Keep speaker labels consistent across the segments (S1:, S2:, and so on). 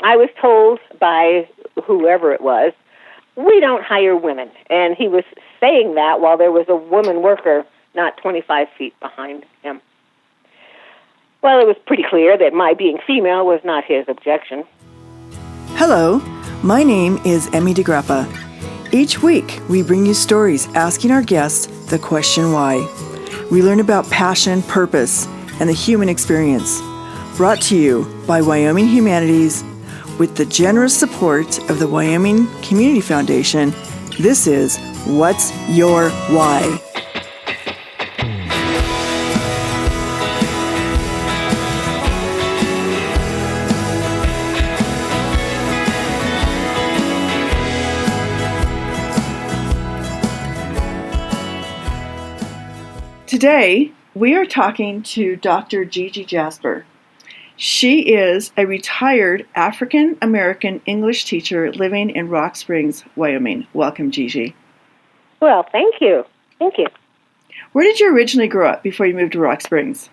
S1: I was told by whoever it was, we don't hire women. And he was saying that while there was a woman worker not 25 feet behind him. Well, it was pretty clear that my being female was not his objection.
S2: Hello, my name is Emmy DeGrappa. Each week, we bring you stories asking our guests the question why. We learn about passion, purpose, and the human experience. Brought to you by Wyoming Humanities with the generous support of the Wyoming Community Foundation. This is What's Your Why? Today, we are talking to Dr. Gigi Jasper. She is a retired African-American English teacher living in Rock Springs, Wyoming. Welcome, Gigi.
S1: Well, thank you. Thank you.
S2: Where did you originally grow up before you moved to Rock Springs?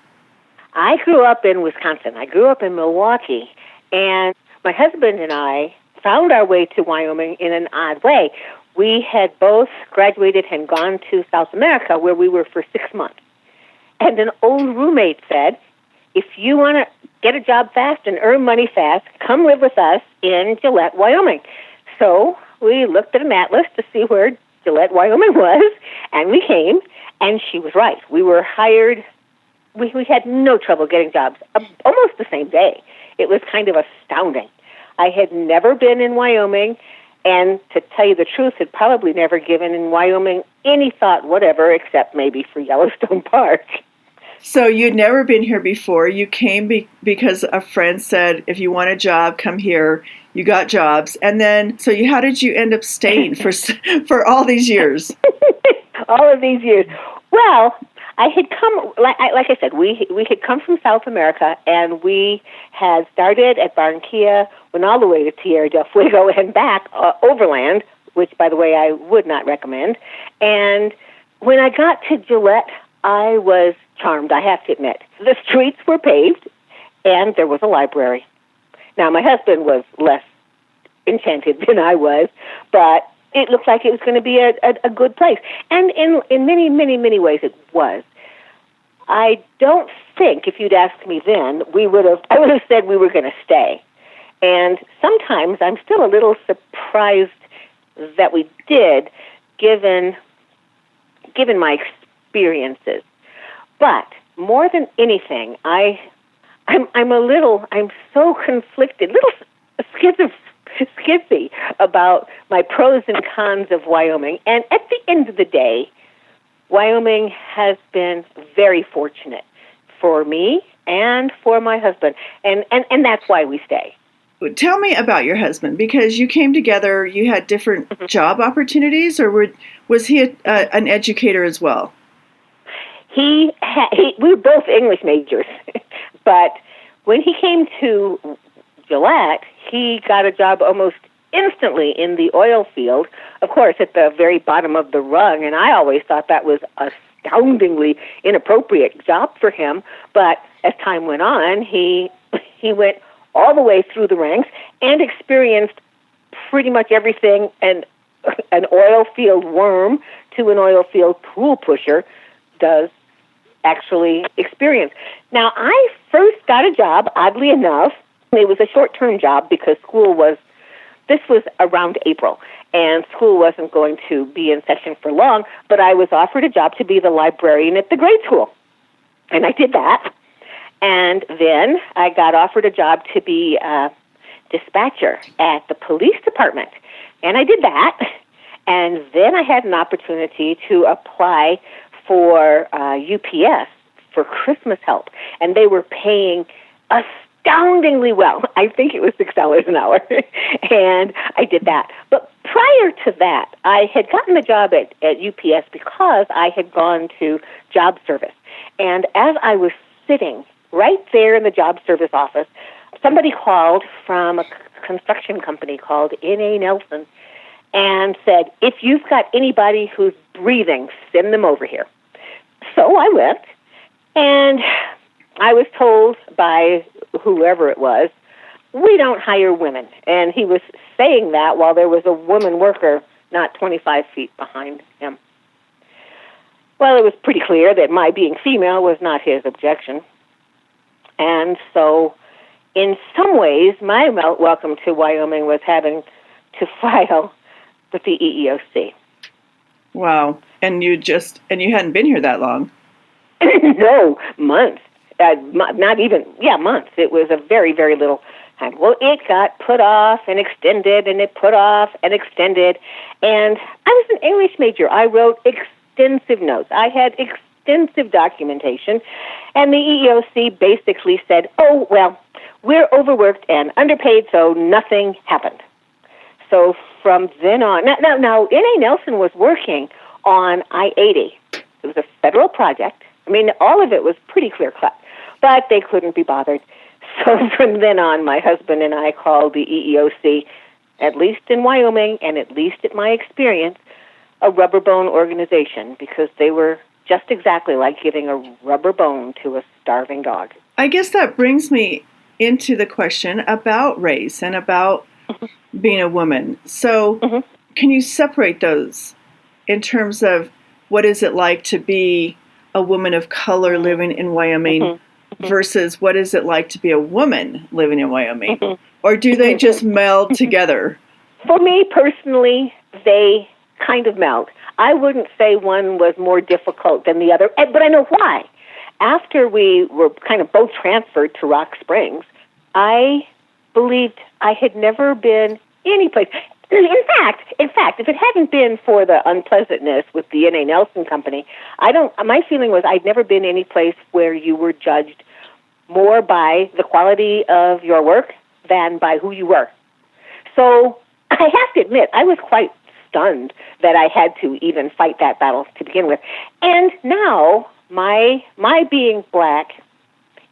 S1: I grew up in Wisconsin. I grew up in Milwaukee, and my husband and I found our way to Wyoming in an odd way. We had both graduated and gone to South America, where we were for 6 months. And an old roommate said, if you want to get a job fast and earn money fast, come live with us in Gillette, Wyoming. So we looked at an atlas to see where Gillette, Wyoming was, and we came, and she was right. We were hired. We had no trouble getting jobs almost the same day. It was kind of astounding. I had never been in Wyoming, and to tell you the truth, had probably never given in Wyoming any thought whatever, except maybe for Yellowstone Park.
S2: So you'd never been here before. You came because a friend said, if you want a job, come here. You got jobs. And then, how did you end up staying for all these years?
S1: All of these years. Well, I had come, like I said, we had come from South America, and we had started at Barranquilla, went all the way to Tierra del Fuego and back overland, which, by the way, I would not recommend. And when I got to Gillette, I was charmed, I have to admit. The streets were paved, and there was a library. Now, my husband was less enchanted than I was, but it looked like it was going to be a good place. And in many, many, many ways it was. I don't think, if you'd asked me then, I would have said we were going to stay. And sometimes I'm still a little surprised that we did, given my experiences. But more than anything, I'm so conflicted, little skitsy about my pros and cons of Wyoming. And at the end of the day, Wyoming has been very fortunate for me and for my husband, and that's why we stay.
S2: Tell me about your husband, because you came together, you had different job opportunities, or was he an educator as well?
S1: We were both English majors, but when he came to Gillette, he got a job almost instantly in the oil field, of course, at the very bottom of the rung, and I always thought that was a astoundingly inappropriate job for him, but as time went on, he went all the way through the ranks and experienced pretty much everything an oil field worm to an oil field tool pusher does actually experience. Now, I first got a job, oddly enough. It was a short-term job because this was around April, and school wasn't going to be in session for long, but I was offered a job to be the librarian at the grade school, and I did that. And then I got offered a job to be a dispatcher at the police department, and I did that. And then I had an opportunity to apply for UPS for Christmas help, and they were paying astoundingly well. I think it was $6 an hour, and I did that. But prior to that, I had gotten the job at UPS because I had gone to job service. And as I was sitting right there in the job service office, somebody called from a construction company called N.A. Nelson and said, if you've got anybody who's breathing, send them over here. So I went, and I was told by whoever it was, we don't hire women. And he was saying that while there was a woman worker not 25 feet behind him. Well, it was pretty clear that my being female was not his objection. And so, in some ways, my welcome to Wyoming was having to file with the EEOC.
S2: Wow. And you hadn't been here that long.
S1: No, months. Not even, months. It was a very, very little time. Well, it got put off and extended, and it put off and extended. And I was an English major. I wrote extensive notes. I had extensive documentation. And the EEOC basically said, oh, well, we're overworked and underpaid, so nothing happened. So from then on, now N.A. Nelson was working on I-80. It was a federal project. I mean, all of it was pretty clear-cut, but they couldn't be bothered. So from then on, my husband and I called the EEOC, at least in Wyoming and at least at my experience, a rubber bone organization, because they were just exactly like giving a rubber bone to a starving dog.
S2: I guess that brings me into the question about race and about being a woman. So can you separate those in terms of what is it like to be a woman of color living in Wyoming versus what is it like to be a woman living in Wyoming? Or do they just meld together?
S1: For me personally, they kind of meld. I wouldn't say one was more difficult than the other, but I know why. After we were kind of both transferred to Rock Springs, I believed I had never been any place. In fact, if it hadn't been for the unpleasantness with the N.A. Nelson Company, my feeling was I'd never been any place where you were judged more by the quality of your work than by who you were. So I have to admit, I was quite stunned that I had to even fight that battle to begin with. And now, my being black,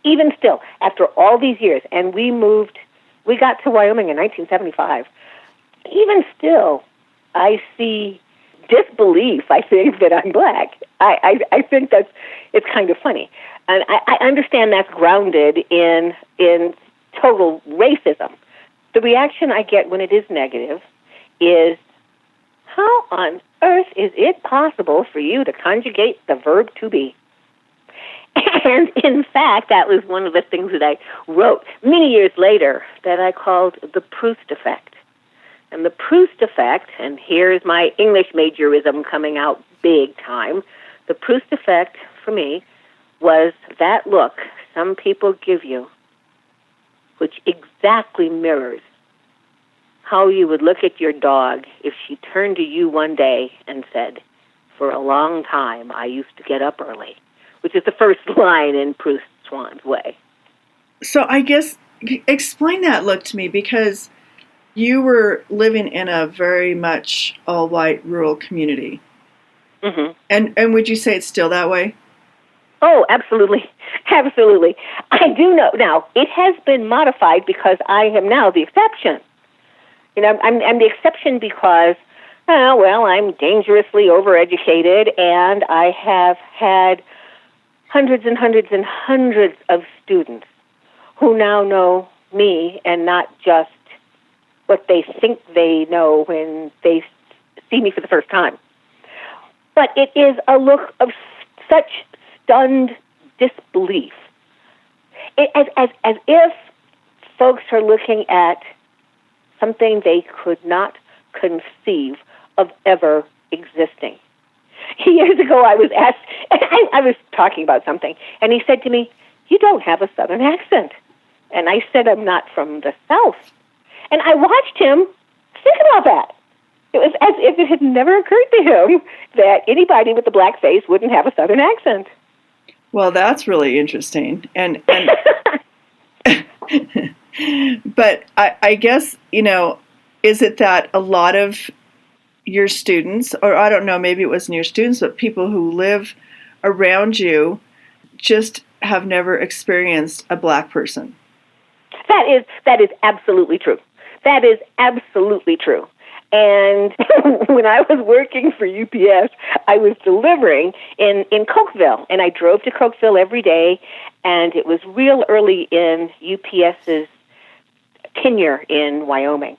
S1: even still, after all these years, and we got to Wyoming in 1975, even still, I see disbelief, I think, that I'm black. I think it's kind of funny. And I understand that's grounded in total racism. The reaction I get when it is negative is, how on earth is it possible for you to conjugate the verb to be? And in fact, that was one of the things that I wrote many years later that I called the Proust effect. And the Proust effect, and here's my English majorism coming out big time, the Proust effect for me was that look some people give you, which exactly mirrors how you would look at your dog if she turned to you one day and said, for a long time I used to get up early, which is the first line in Proust's Swan's Way.
S2: So I guess, explain that look to me, because you were living in a very much all-white rural community. Mm-hmm. And would you say it's still that way?
S1: Oh, absolutely. Absolutely. I do know. Now, it has been modified because I am now the exception. You know, I'm the exception because, I'm dangerously overeducated, and I have had hundreds and hundreds and hundreds of students who now know me and not just what they think they know when they see me for the first time. But it is a look of such stunned disbelief. As if folks are looking at something they could not conceive of ever existing. Years ago, I was asked, I was talking about something, and he said to me, "You don't have a Southern accent." And I said, "I'm not from the South." And I watched him think about that. It was as if it had never occurred to him that anybody with a black face wouldn't have a Southern accent.
S2: Well, that's really interesting. And but I guess, is it that a lot of your students, or I don't know, maybe it wasn't your students, but people who live around you just have never experienced a black person?
S1: That is absolutely true. That is absolutely true. And when I was working for UPS, I was delivering in Cokeville, and I drove to Cokeville every day, and it was real early in UPS's tenure in Wyoming.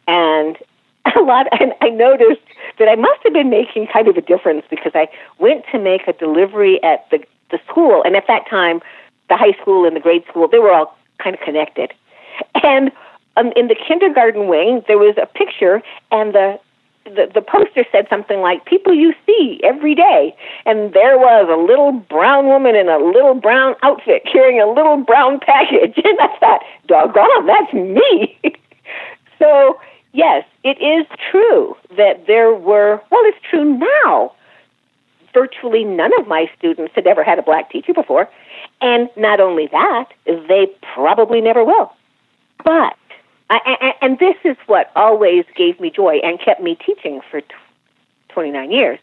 S1: And and I noticed that I must have been making kind of a difference because I went to make a delivery at the school, and at that time, the high school and the grade school, they were all kind of connected. And in the kindergarten wing, there was a picture, and the poster said something like, "People you see every day." And there was a little brown woman in a little brown outfit carrying a little brown package. And I thought, doggone, that's me. So, yes, it is true that there were, well, it's true now. Virtually none of my students had ever had a black teacher before. And not only that, they probably never will. But and this is what always gave me joy and kept me teaching for 29 years.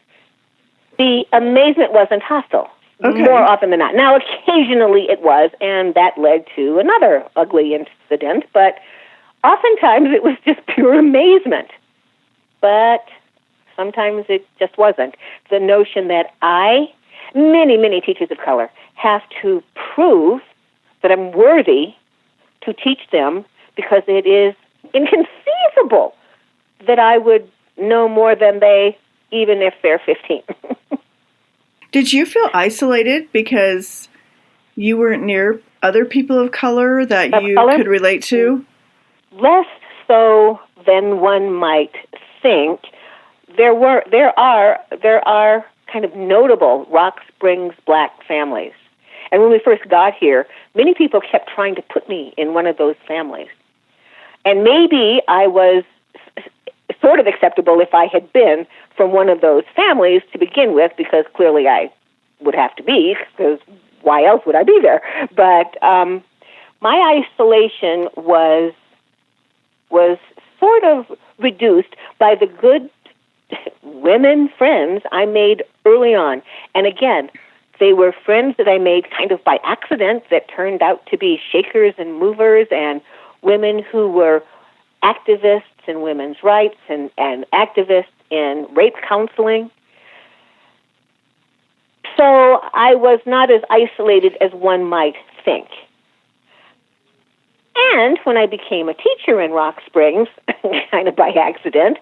S1: The amazement wasn't hostile, more often than not. Now, occasionally it was, and that led to another ugly incident, but oftentimes it was just pure amazement. But sometimes it just wasn't. The notion that many teachers of color, have to prove that I'm worthy to teach them because it is inconceivable that I would know more than they, even if they're 15.
S2: Did you feel isolated because you weren't near other people of color that you could relate to?
S1: Less so than one might think. There are kind of notable Rock Springs black families. And when we first got here, many people kept trying to put me in one of those families. And maybe I was sort of acceptable if I had been from one of those families to begin with, because clearly I would have to be, because why else would I be there? But my isolation was sort of reduced by the good women friends I made early on. And again, they were friends that I made kind of by accident that turned out to be shakers and movers, and women who were activists in women's rights and activists in rape counseling. So I was not as isolated as one might think. And when I became a teacher in Rock Springs, kind of by accident,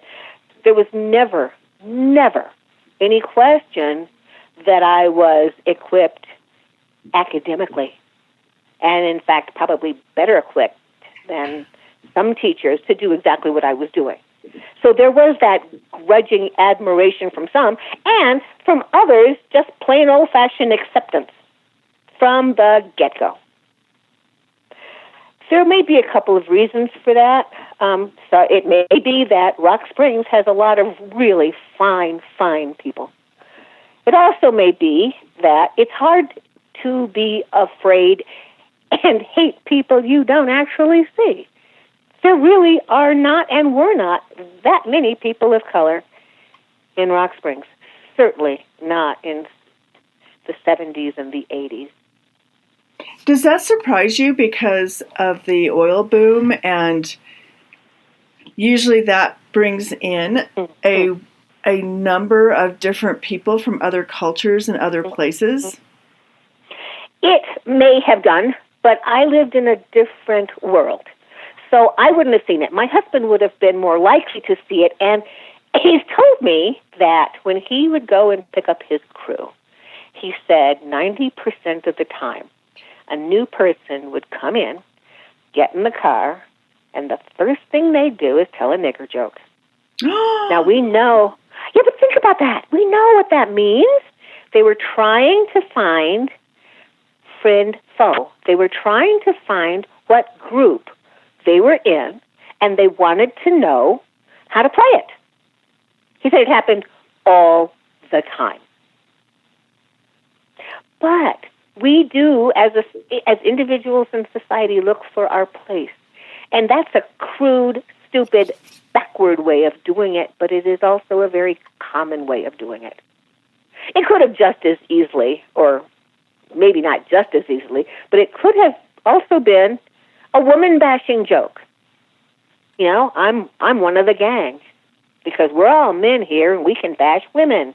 S1: there was never any question that I was equipped academically, and in fact probably better equipped than some teachers to do exactly what I was doing. So there was that grudging admiration from some, and from others, just plain old-fashioned acceptance from the get-go. There may be a couple of reasons for that. So it may be that Rock Springs has a lot of really fine people. It also may be that it's hard to be afraid and hate people you don't actually see. There really are not and were not that many people of color in Rock Springs. Certainly not in the 70s and the 80s.
S2: Does that surprise you because of the oil boom, and usually that brings in a number of different people from other cultures and other places?
S1: It may have done, but I lived in a different world. So I wouldn't have seen it. My husband would have been more likely to see it, and he's told me that when he would go and pick up his crew, he said 90% of the time, a new person would come in, get in the car, and the first thing they do is tell a nigger joke. Now we know, but think about that. We know what that means. They were trying to find friend, foe. They were trying to find what group they were in, and they wanted to know how to play it. He said it happened all the time. But we do, as individuals in society, look for our place. And that's a crude, stupid, backward way of doing it, but it is also a very common way of doing it. It could have just as easily, or maybe not just as easily, but it could have also been a woman-bashing joke. You know, I'm one of the gang, because we're all men here and we can bash women.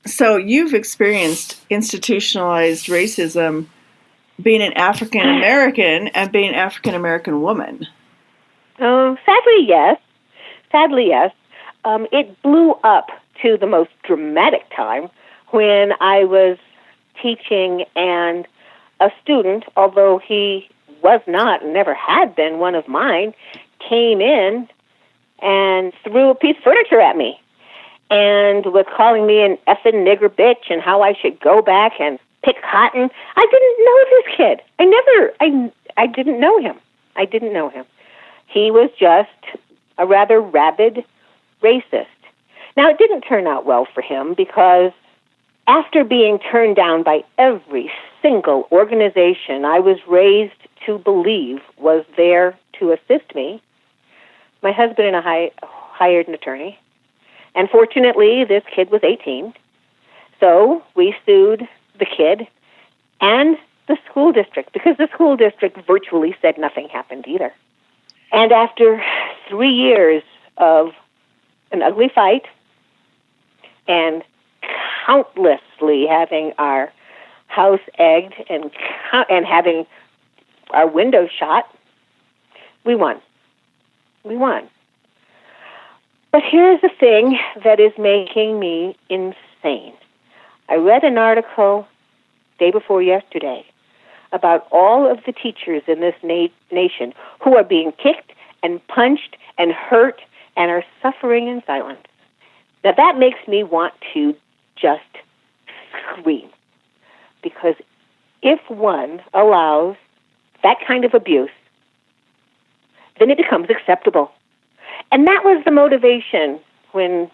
S2: So you've experienced institutionalized racism being an African American and being an African American woman.
S1: Sadly, yes. Sadly, yes. It blew up to the most dramatic time when I was teaching and a student, although he was not and never had been one of mine, came in and threw a piece of furniture at me and was calling me an effing nigger bitch and how I should go back and pick cotton. I didn't know this kid. I didn't know him. I didn't know him. He was just a rather rabid racist. Now, it didn't turn out well for him because after being turned down by every single organization I was raised to believe was there to assist me, my husband and I hired an attorney. And fortunately, this kid was 18. So we sued the kid and the school district because the school district virtually said nothing happened either. And after 3 years of an ugly fight and countlessly having our house egged and having our windows shot, we won. We won. But here's the thing that is making me insane. I read an article day before yesterday about all of the teachers in this nation who are being kicked and punched and hurt and are suffering in silence. Now that makes me want to just scream. Because if one allows that kind of abuse, then it becomes acceptable. And that was the motivation when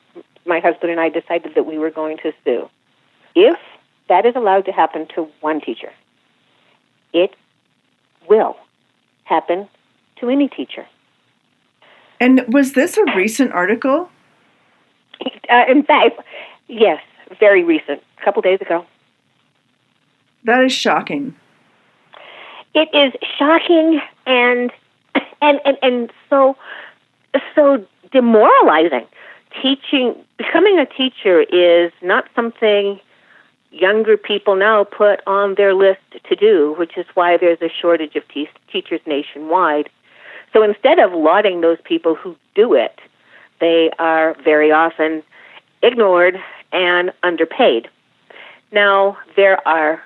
S1: my husband and I decided that we were going to sue. If that is allowed to happen to one teacher, it will happen to any teacher.
S2: And was this a recent article?
S1: In fact, yes, very recent, a couple days ago.
S2: That is shocking.
S1: It is shocking and so demoralizing. Becoming a teacher is not something younger people now put on their list to do, which is why there's a shortage of teachers nationwide. So instead of lauding those people who do it, they are very often ignored and underpaid. Now, there are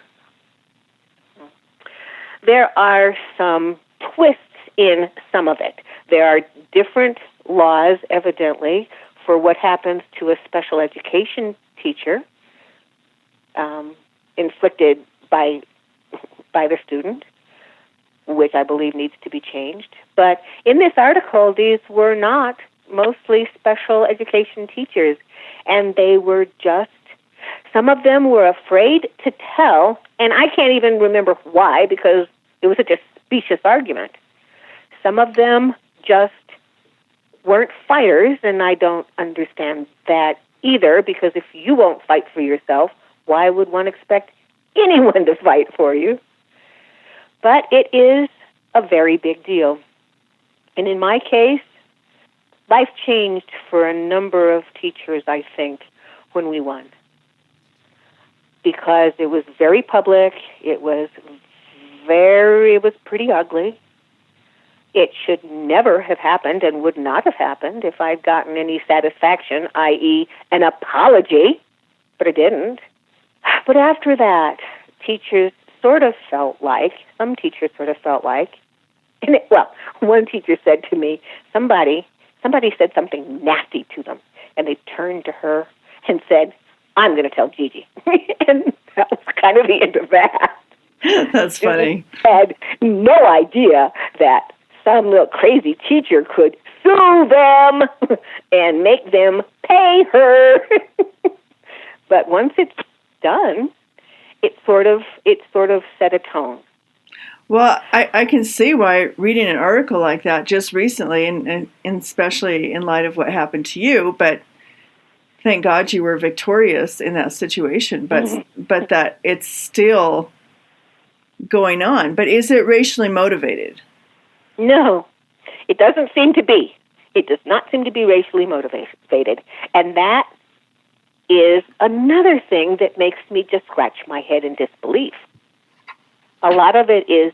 S1: some twists in some of it. There are different laws, evidently, for what happens to a special education teacher inflicted by the student, which I believe needs to be changed. But in this article, these were not mostly special education teachers, and they were just, some of them were afraid to tell, and I can't even remember why because it was such a specious argument. Some of them just weren't fighters, and I don't understand that either, because if you won't fight for yourself, why would one expect anyone to fight for you? But it is a very big deal. And in my case, life changed for a number of teachers, I think, when we won. Because it was very public, it was pretty ugly. It should never have happened and would not have happened if I'd gotten any satisfaction, i.e. an apology, but I didn't. But after that, some teachers sort of felt like, one teacher said to me, somebody said something nasty to them, and they turned to her and said, I'm going to tell Gigi. And that was kind of the end of that.
S2: That's funny.
S1: I had no idea that some little crazy teacher could sue them and make them pay her. But once it's done, it sort of set a tone.
S2: Well, I can see why reading an article like that just recently, and especially in light of what happened to you, but thank God you were victorious in that situation, but that it's still going on. But is it racially motivated?
S1: No, it doesn't seem to be. It does not seem to be racially motivated. And that is another thing that makes me just scratch my head in disbelief. A lot of it is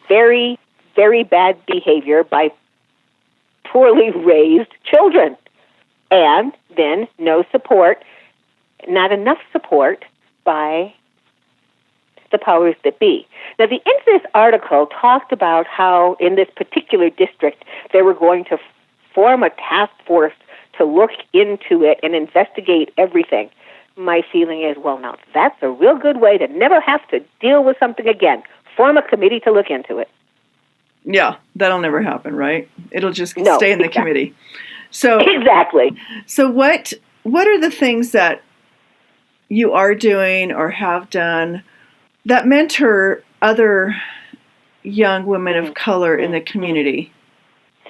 S1: very, very bad behavior by poorly raised children. And then no support, not enough support by the powers that be. Now, the end of this article talked about how in this particular district they were going to form a task force to look into it and investigate everything. My feeling is, well, now, that's a real good way to never have to deal with something again. Form a committee to look into it.
S2: Yeah, that'll never happen, right? It'll just stay in the committee. So
S1: exactly.
S2: So what are the things that you are doing or have done that mentor other young women of color in the community?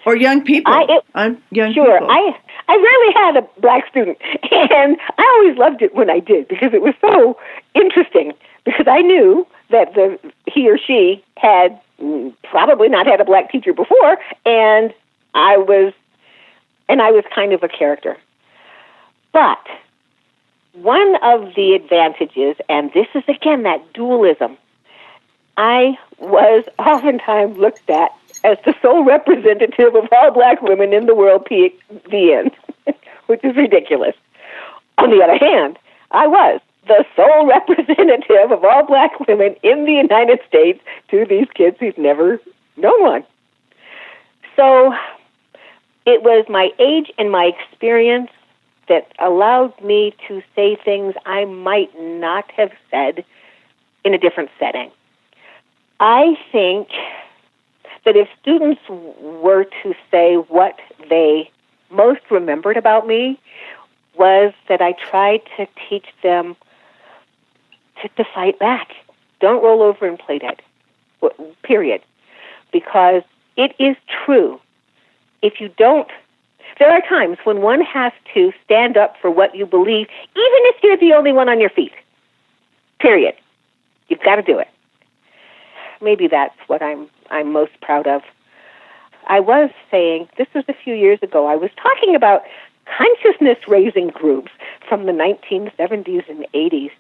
S2: Or young people. Young
S1: sure.
S2: people.
S1: I rarely had a black student, and I always loved it when I did because it was so interesting. Because I knew that he or she had probably not had a black teacher before, and I was kind of a character. But one of the advantages, and this is again that dualism, I was oftentimes looked at as the sole representative of all black women in the world, the end, which is ridiculous. On the other hand, I was the sole representative of all black women in the United States to these kids who've never known one. So it was my age and my experience that allowed me to say things I might not have said in a different setting. I think that if students were to say what they most remembered about me was that I tried to teach them to fight back. Don't roll over and play dead, period. Because it is true. If you don't, there are times when one has to stand up for what you believe, even if you're the only one on your feet, period. You've got to do it. Maybe that's what I'm most proud of. I was saying, this was a few years ago, I was talking about consciousness-raising groups from the 1970s and 80s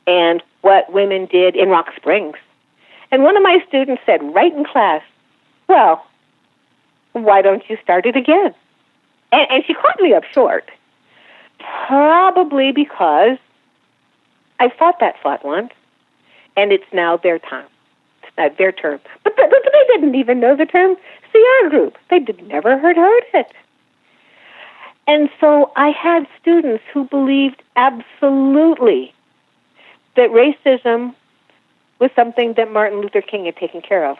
S1: and what women did in Rock Springs. And one of my students said right in class, well, why don't you start it again? And she caught me up short, probably because I fought that fight once, and it's now their time. Their term. But they didn't even know the term CR group. They never heard it. And so I had students who believed absolutely that racism was something that Martin Luther King had taken care of.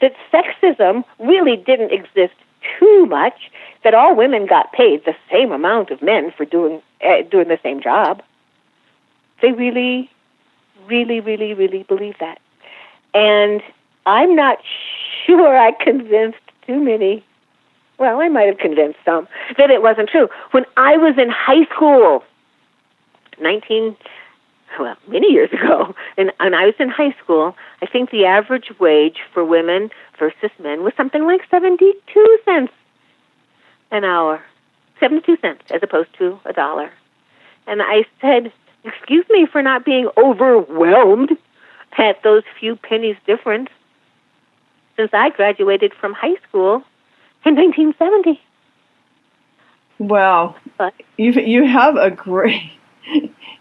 S1: That sexism really didn't exist too much, that all women got paid the same amount of men for doing the same job. They really, really, really, really believed that. And I'm not sure I convinced too many, well, I might have convinced some, that it wasn't true. When I was in high school, many years ago, and I was in high school, I think the average wage for women versus men was something like 72 cents an hour. 72 cents as opposed to $1. And I said, excuse me for not being overwhelmed at those few pennies difference, since I graduated from high school in 1970.
S2: Wow.
S1: But
S2: you have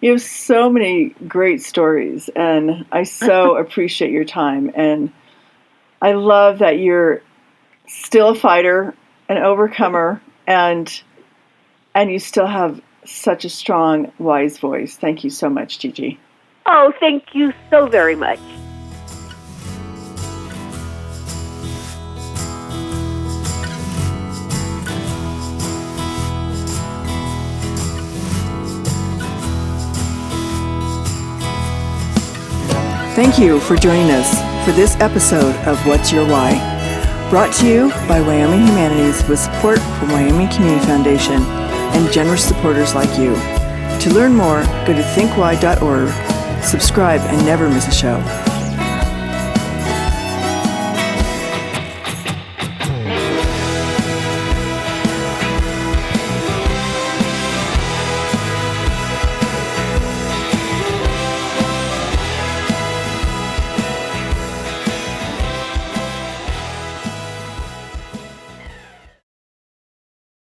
S2: you have so many great stories, and I so appreciate your time. And I love that you're still a fighter, an overcomer, and you still have such a strong, wise voice. Thank you so much, Gigi.
S1: Oh, thank you so very much.
S2: Thank you for joining us for this episode of What's Your Why? Brought to you by Wyoming Humanities with support from Wyoming Community Foundation and generous supporters like you. To learn more, go to thinkwhy.org, subscribe, and never miss a show.